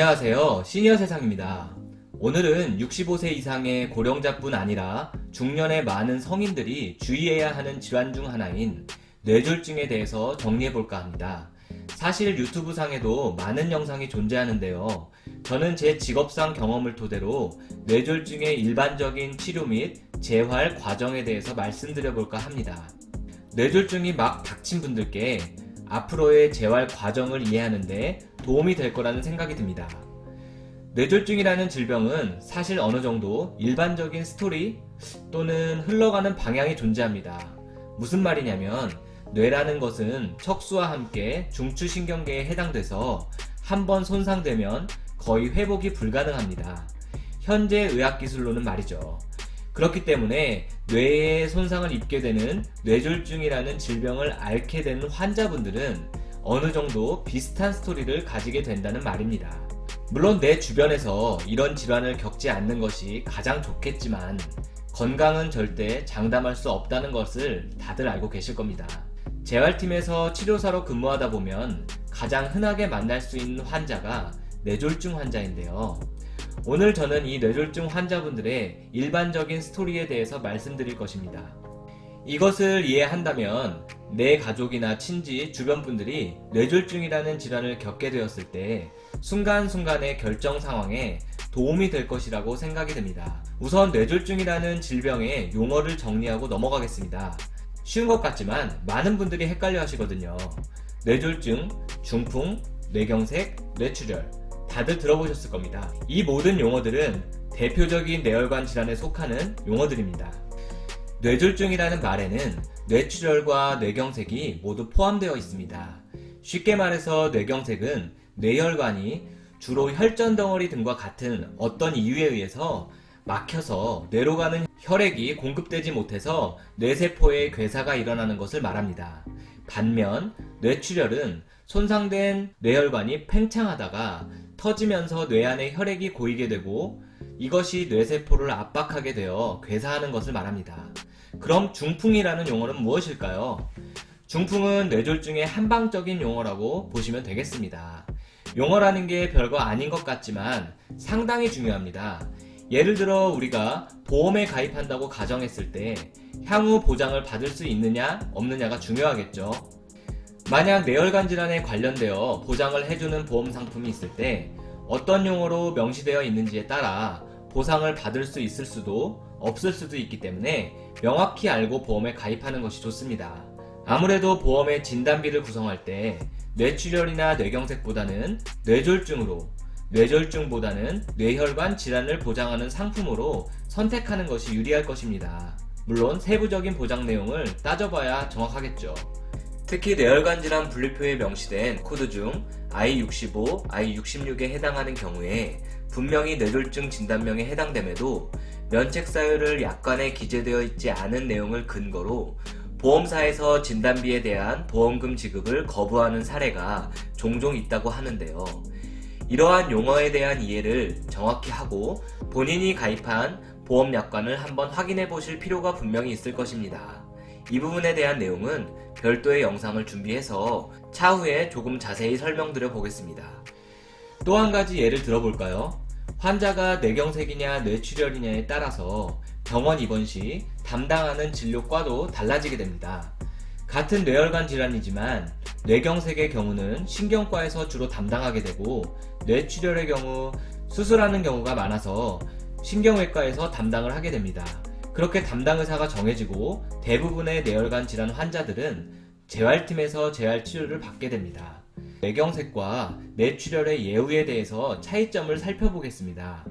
안녕하세요. 시니어 세상입니다. 오늘은 65세 이상의 고령자뿐 아니라 중년의 많은 성인들이 주의해야 하는 질환 중 하나인 뇌졸중에 대해서 정리해볼까 합니다. 사실 유튜브 상에도 많은 영상이 존재하는데요. 저는 제 직업상 경험을 토대로 뇌졸중의 일반적인 치료 및 재활 과정에 대해서 말씀드려볼까 합니다. 뇌졸중이 막 닥친 분들께 앞으로의 재활 과정을 이해하는데 도움이 될 거라는 생각이 듭니다. 뇌졸중이라는 질병은 사실 어느 정도 일반적인 스토리 또는 흘러가는 방향이 존재합니다. 무슨 말이냐면 뇌라는 것은 척수와 함께 중추신경계에 해당돼서 한번 손상되면 거의 회복이 불가능합니다. 현재 의학기술로는 말이죠. 그렇기 때문에 뇌에 손상을 입게 되는 뇌졸중이라는 질병을 앓게 되는 환자분들은 어느 정도 비슷한 스토리를 가지게 된다는 말입니다. 물론 내 주변에서 이런 질환을 겪지 않는 것이 가장 좋겠지만 건강은 절대 장담할 수 없다는 것을 다들 알고 계실 겁니다. 재활팀에서 치료사로 근무하다 보면 가장 흔하게 만날 수 있는 환자가 뇌졸중 환자인데요. 오늘 저는 이 뇌졸중 환자분들의 일반적인 스토리에 대해서 말씀드릴 것입니다. 이것을 이해한다면 내 가족이나 친지, 주변 분들이 뇌졸중이라는 질환을 겪게 되었을 때 순간순간의 결정 상황에 도움이 될 것이라고 생각이 됩니다. 우선 뇌졸중이라는 질병의 용어를 정리하고 넘어가겠습니다. 쉬운 것 같지만 많은 분들이 헷갈려 하시거든요. 뇌졸중, 중풍, 뇌경색, 뇌출혈 다들 들어보셨을 겁니다. 이 모든 용어들은 대표적인 뇌혈관 질환에 속하는 용어들입니다. 뇌졸중이라는 말에는 뇌출혈과 뇌경색이 모두 포함되어 있습니다. 쉽게 말해서 뇌경색은 뇌혈관이 주로 혈전 덩어리 등과 같은 어떤 이유에 의해서 막혀서 뇌로 가는 혈액이 공급되지 못해서 뇌세포의 괴사가 일어나는 것을 말합니다. 반면 뇌출혈은 손상된 뇌혈관이 팽창하다가 터지면서 뇌 안에 혈액이 고이게 되고 이것이 뇌세포를 압박하게 되어 괴사하는 것을 말합니다. 그럼 중풍이라는 용어는 무엇일까요? 중풍은 뇌졸중의 한방적인 용어라고 보시면 되겠습니다. 용어라는 게 별거 아닌 것 같지만 상당히 중요합니다. 예를 들어 우리가 보험에 가입한다고 가정했을 때 향후 보장을 받을 수 있느냐 없느냐가 중요하겠죠. 만약 뇌혈관 질환에 관련되어 보장을 해주는 보험 상품이 있을 때 어떤 용어로 명시되어 있는지에 따라 보상을 받을 수 있을 수도 없을 수도 있기 때문에 명확히 알고 보험에 가입하는 것이 좋습니다. 아무래도 보험의 진단비를 구성할 때 뇌출혈이나 뇌경색보다는 뇌졸중으로, 뇌졸중보다는 뇌혈관 질환을 보장하는 상품으로 선택하는 것이 유리할 것입니다. 물론 세부적인 보장 내용을 따져봐야 정확하겠죠. 특히 뇌혈관 질환 분류표에 명시된 코드 중 I65, I66에 해당하는 경우에 분명히 뇌졸중 진단명에 해당됨에도 면책사유를 약관에 기재되어 있지 않은 내용을 근거로 보험사에서 진단비에 대한 보험금 지급을 거부하는 사례가 종종 있다고 하는데요. 이러한 용어에 대한 이해를 정확히 하고 본인이 가입한 보험 약관을 한번 확인해 보실 필요가 분명히 있을 것입니다. 이 부분에 대한 내용은 별도의 영상을 준비해서 차후에 조금 자세히 설명드려 보겠습니다. 또 한 가지 예를 들어볼까요? 환자가 뇌경색이냐 뇌출혈이냐에 따라서 병원 입원 시 담당하는 진료과도 달라지게 됩니다. 같은 뇌혈관 질환이지만 뇌경색의 경우는 신경과에서 주로 담당하게 되고 뇌출혈의 경우 수술하는 경우가 많아서 신경외과에서 담당을 하게 됩니다. 그렇게 담당 의사가 정해지고 대부분의 뇌혈관 질환 환자들은 재활팀에서 재활 치료를 받게 됩니다. 뇌경색과 뇌출혈의 예후에 대해서 차이점을 살펴보겠습니다.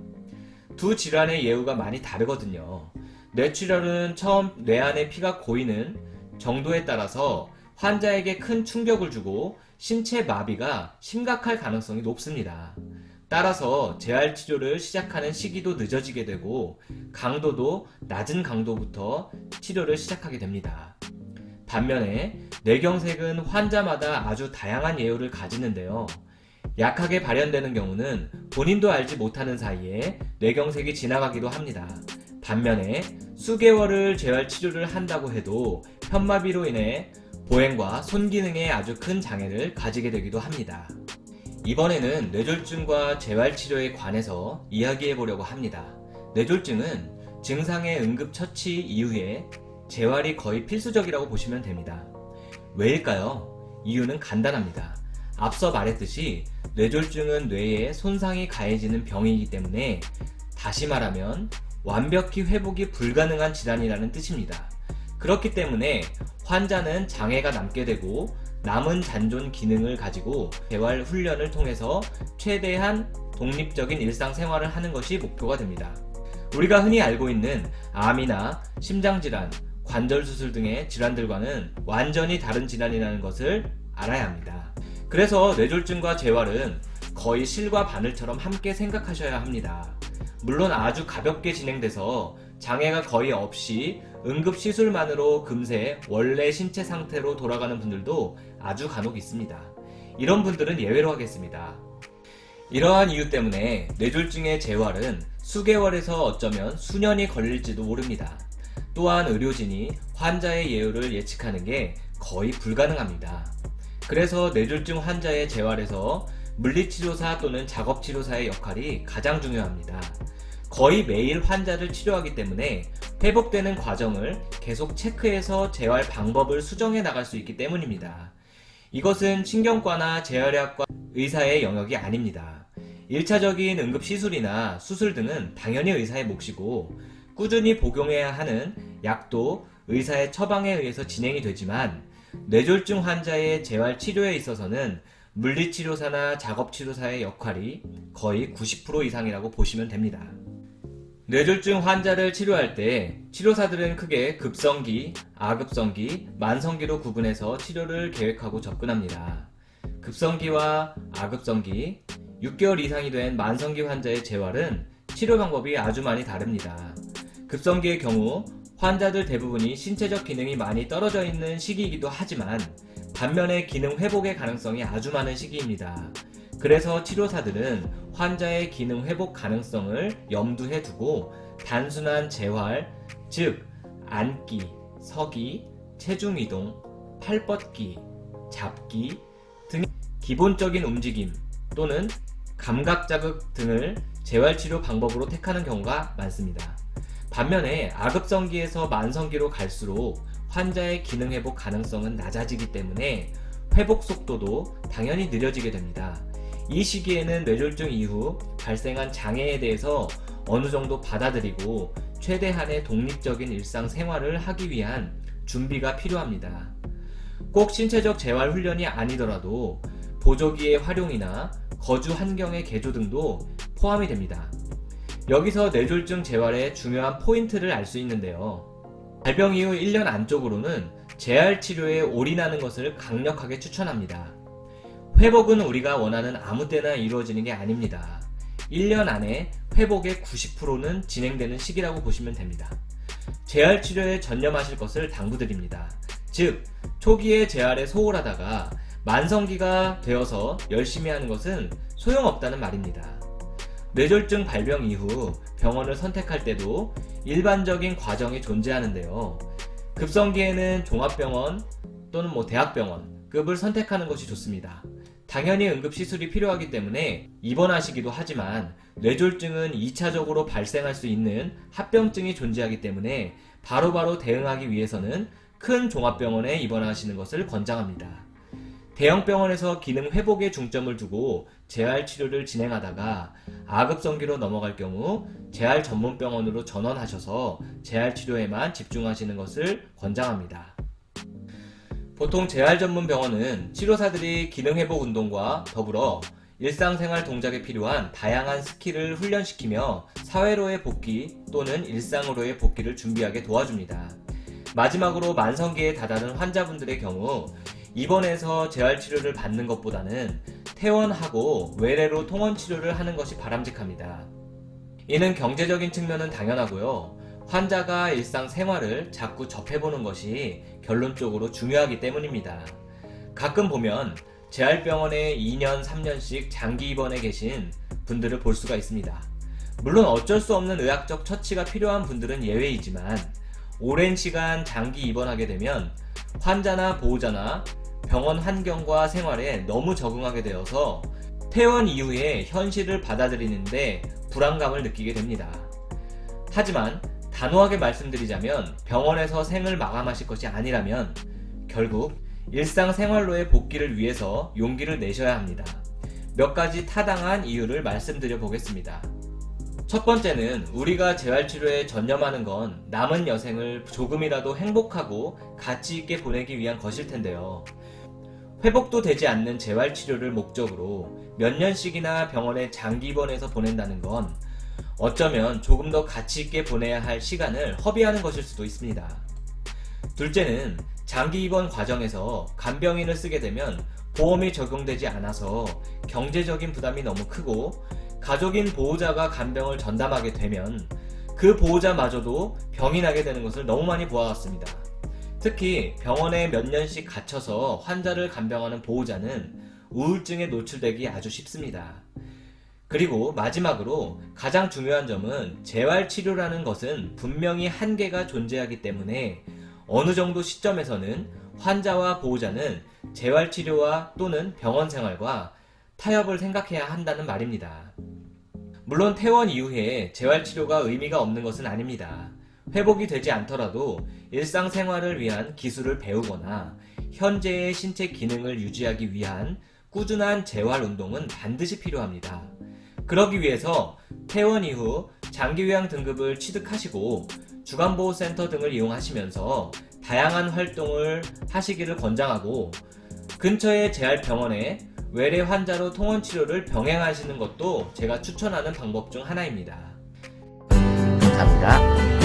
두 질환의 예후가 많이 다르거든요. 뇌출혈은 처음 뇌 안에 피가 고이는 정도에 따라서 환자에게 큰 충격을 주고 신체 마비가 심각할 가능성이 높습니다. 따라서 재활 치료를 시작하는 시기도 늦어지게 되고 강도도 낮은 강도부터 치료를 시작하게 됩니다. 반면에 뇌경색은 환자마다 아주 다양한 예후를 가지는데요. 약하게 발현되는 경우는 본인도 알지 못하는 사이에 뇌경색이 지나가기도 합니다. 반면에 수개월을 재활 치료를 한다고 해도 편마비로 인해 보행과 손 기능에 아주 큰 장애를 가지게 되기도 합니다. 이번에는 뇌졸중과 재활치료에 관해서 이야기해 보려고 합니다. 뇌졸중은 증상의 응급 처치 이후에 재활이 거의 필수적이라고 보시면 됩니다. 왜일까요? 이유는 간단합니다. 앞서 말했듯이 뇌졸중은 뇌에 손상이 가해지는 병이기 때문에 다시 말하면 완벽히 회복이 불가능한 질환이라는 뜻입니다. 그렇기 때문에 환자는 장애가 남게 되고 남은 잔존 기능을 가지고 재활 훈련을 통해서 최대한 독립적인 일상생활을 하는 것이 목표가 됩니다. 우리가 흔히 알고 있는 암이나 심장질환, 관절수술 등의 질환들과는 완전히 다른 질환이라는 것을 알아야 합니다. 그래서 뇌졸중과 재활은 거의 실과 바늘처럼 함께 생각하셔야 합니다. 물론 아주 가볍게 진행돼서 장애가 거의 없이 응급시술만으로 금세 원래 신체 상태로 돌아가는 분들도 아주 간혹 있습니다. 이런 분들은 예외로 하겠습니다. 이러한 이유 때문에 뇌졸중의 재활은 수개월에서 어쩌면 수년이 걸릴지도 모릅니다. 또한 의료진이 환자의 예후를 예측하는 게 거의 불가능합니다. 그래서 뇌졸중 환자의 재활에서 물리치료사 또는 작업치료사의 역할이 가장 중요합니다. 거의 매일 환자를 치료하기 때문에 회복되는 과정을 계속 체크해서 재활 방법을 수정해 나갈 수 있기 때문입니다. 이것은 신경과나 재활의학과 의사의 영역이 아닙니다. 1차적인 응급시술이나 수술 등은 당연히 의사의 몫이고 꾸준히 복용해야 하는 약도 의사의 처방에 의해서 진행이 되지만 뇌졸중 환자의 재활 치료에 있어서는 물리치료사나 작업치료사의 역할이 거의 90% 이상이라고 보시면 됩니다. 뇌졸중 환자를 치료할 때 치료사들은 크게 급성기, 아급성기, 만성기로 구분해서 치료를 계획하고 접근합니다. 급성기와 아급성기, 6개월 이상이 된 만성기 환자의 재활은 치료 방법이 아주 많이 다릅니다. 급성기의 경우 환자들 대부분이 신체적 기능이 많이 떨어져 있는 시기이기도 하지만 반면에 기능 회복의 가능성이 아주 많은 시기입니다. 그래서 치료사들은 환자의 기능 회복 가능성을 염두에 두고 단순한 재활, 즉 앉기, 서기, 체중 이동, 팔 뻗기, 잡기 등 기본적인 움직임 또는 감각 자극 등을 재활치료 방법으로 택하는 경우가 많습니다. 반면에 아급성기에서 만성기로 갈수록 환자의 기능 회복 가능성은 낮아지기 때문에 회복 속도도 당연히 느려지게 됩니다. 이 시기에는 뇌졸중 이후 발생한 장애에 대해서 어느 정도 받아들이고 최대한의 독립적인 일상생활을 하기 위한 준비가 필요합니다. 꼭 신체적 재활 훈련이 아니더라도 보조기의 활용이나 거주 환경의 개조 등도 포함이 됩니다. 여기서 뇌졸중 재활의 중요한 포인트를 알 수 있는데요. 발병 이후 1년 안쪽으로는 재활 치료에 올인하는 것을 강력하게 추천합니다. 회복은 우리가 원하는 아무 때나 이루어지는 게 아닙니다. 1년 안에 회복의 90%는 진행되는 시기라고 보시면 됩니다. 재활 치료에 전념하실 것을 당부드립니다. 즉, 초기에 재활에 소홀하다가 만성기가 되어서 열심히 하는 것은 소용없다는 말입니다. 뇌졸중 발병 이후 병원을 선택할 때도 일반적인 과정이 존재하는데요. 급성기에는 종합병원 또는 대학병원급을 선택하는 것이 좋습니다. 당연히 응급시술이 필요하기 때문에 입원하시기도 하지만 뇌졸중은 2차적으로 발생할 수 있는 합병증이 존재하기 때문에 바로바로 대응하기 위해서는 큰 종합병원에 입원하시는 것을 권장합니다. 대형병원에서 기능 회복에 중점을 두고 재활 치료를 진행하다가 아급성기로 넘어갈 경우 재활 전문병원으로 전원하셔서 재활 치료에만 집중하시는 것을 권장합니다. 보통 재활 전문 병원은 치료사들이 기능 회복 운동과 더불어 일상생활 동작에 필요한 다양한 스킬을 훈련시키며 사회로의 복귀 또는 일상으로의 복귀를 준비하게 도와줍니다. 마지막으로 만성기에 다다른 환자분들의 경우 입원해서 재활치료를 받는 것보다는 퇴원하고 외래로 통원치료를 하는 것이 바람직합니다. 이는 경제적인 측면은 당연하고요. 환자가 일상생활을 자꾸 접해보는 것이 결론적으로 중요하기 때문입니다. 가끔 보면 재활병원에 2년, 3년씩 장기 입원해 계신 분들을 볼 수가 있습니다. 물론 어쩔 수 없는 의학적 처치가 필요한 분들은 예외이지만 오랜 시간 장기 입원하게 되면 환자나 보호자나 병원 환경과 생활에 너무 적응하게 되어서 퇴원 이후에 현실을 받아들이는데 불안감을 느끼게 됩니다. 하지만 단호하게 말씀드리자면 병원에서 생을 마감하실 것이 아니라면 결국 일상생활로의 복귀를 위해서 용기를 내셔야 합니다. 몇 가지 타당한 이유를 말씀드려 보겠습니다. 첫 번째는 우리가 재활치료에 전념하는 건 남은 여생을 조금이라도 행복하고 가치 있게 보내기 위한 것일 텐데요. 회복도 되지 않는 재활치료를 목적으로 몇 년씩이나 병원에 장기 입원해서 보낸다는 건 어쩌면 조금 더 가치 있게 보내야 할 시간을 허비하는 것일 수도 있습니다. 둘째는 장기 입원 과정에서 간병인을 쓰게 되면 보험이 적용되지 않아서 경제적인 부담이 너무 크고 가족인 보호자가 간병을 전담하게 되면 그 보호자마저도 병이 나게 되는 것을 너무 많이 보아왔습니다. 특히 병원에 몇 년씩 갇혀서 환자를 간병하는 보호자는 우울증에 노출되기 아주 쉽습니다. 그리고 마지막으로 가장 중요한 점은 재활치료라는 것은 분명히 한계가 존재하기 때문에 어느 정도 시점에서는 환자와 보호자는 재활치료와 또는 병원 생활과 타협을 생각해야 한다는 말입니다. 물론 퇴원 이후에 재활치료가 의미가 없는 것은 아닙니다. 회복이 되지 않더라도 일상생활을 위한 기술을 배우거나 현재의 신체 기능을 유지하기 위한 꾸준한 재활운동은 반드시 필요합니다. 그러기 위해서 퇴원 이후 장기요양 등급을 취득하시고 주간보호센터 등을 이용하시면서 다양한 활동을 하시기를 권장하고 근처의 재활병원에 외래 환자로 통원치료를 병행하시는 것도 제가 추천하는 방법 중 하나입니다. 감사합니다.